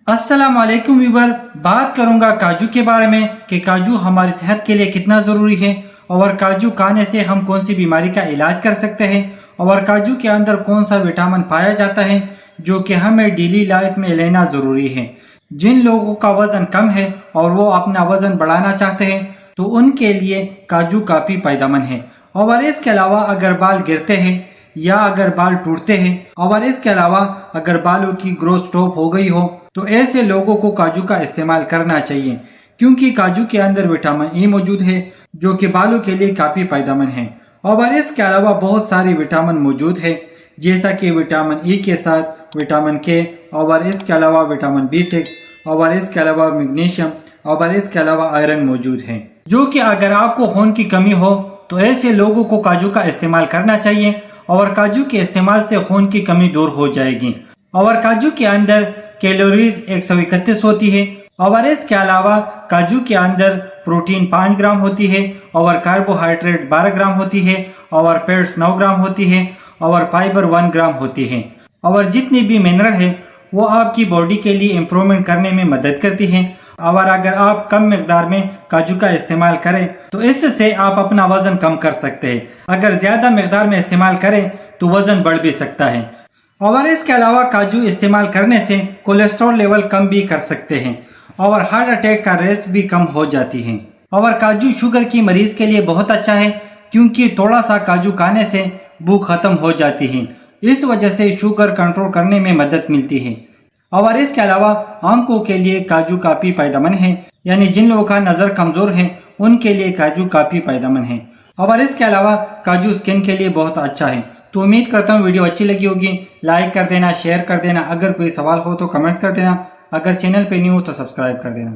अस्सलाम वालेकुम व्यूअर, बात करूंगा काजू के बारे में कि काजू हमारी सेहत के लिए कितना ज़रूरी है और काजू खाने से हम कौन सी बीमारी का इलाज कर सकते हैं और काजू के अंदर कौन सा विटामिन पाया जाता है जो कि हमें डेली लाइफ में लेना ज़रूरी है। जिन लोगों का वज़न कम है और वो अपना वज़न बढ़ाना चाहते हैं तो उनके लिए काजू काफ़ी फायदेमंद है। और इसके अलावा अगर बाल गिरते हैं या अगर बाल टूटते हैं और इसके अलावा अगर बालों की ग्रोथ स्टॉप हो गई हो तो ऐसे लोगों को काजू का इस्तेमाल करना चाहिए, क्योंकि काजू के अंदर विटामिन ई मौजूद है जो कि बालों के लिए काफ़ी फायदेमंद है। और इसके अलावा बहुत सारे विटामिन मौजूद है, जैसा कि विटामिन ई के साथ विटामिन के, और इसके अलावा विटामिन B6, और इसके अलावा मैग्नीशियम, और इसके अलावा आयरन मौजूद है, जो कि अगर आपको खून की कमी हो तो ऐसे लोगों को काजू का इस्तेमाल करना चाहिए और काजू के इस्तेमाल से खून की कमी दूर हो जाएगी। और काजू के अंदर कैलोरीज 131 होती है, और इसके अलावा काजू के अंदर प्रोटीन 5 ग्राम होती है और कार्बोहाइड्रेट 12 ग्राम होती है और फैट्स 9 ग्राम होती है और फाइबर 1 ग्राम होती है। और जितनी भी मिनरल है वो आपकी बॉडी के लिए इम्प्रूवमेंट करने में मदद करती है। और अगर आप कम मिकदार में काजू का इस्तेमाल करें तो इससे आप अपना वजन कम कर सकते हैं। अगर ज्यादा मिकदार में इस्तेमाल करें तो वजन बढ़ भी सकता है। और इसके अलावा काजू इस्तेमाल करने से कोलेस्ट्रॉल लेवल कम भी कर सकते हैं और हार्ट अटैक का रिस्क भी कम हो जाती है। और काजू शुगर की मरीज के लिए बहुत अच्छा है, क्योंकि थोड़ा सा काजू खाने से भूख खत्म हो जाती है, इस वजह से शुगर कंट्रोल करने में मदद मिलती है। और इसके अलावा आंखों के लिए काजू काफ़ी फायदेमंद है, यानी जिन लोगों का नज़र कमज़ोर है उनके लिए काजू काफ़ी फायदेमंद है। और इसके अलावा काजू स्किन के लिए बहुत अच्छा है। तो उम्मीद करता हूँ वीडियो अच्छी लगी होगी। लाइक कर देना, शेयर कर देना, अगर कोई सवाल हो तो कमेंट्स कर देना, अगर चैनल पे न्यू हो तो सब्सक्राइब कर देना।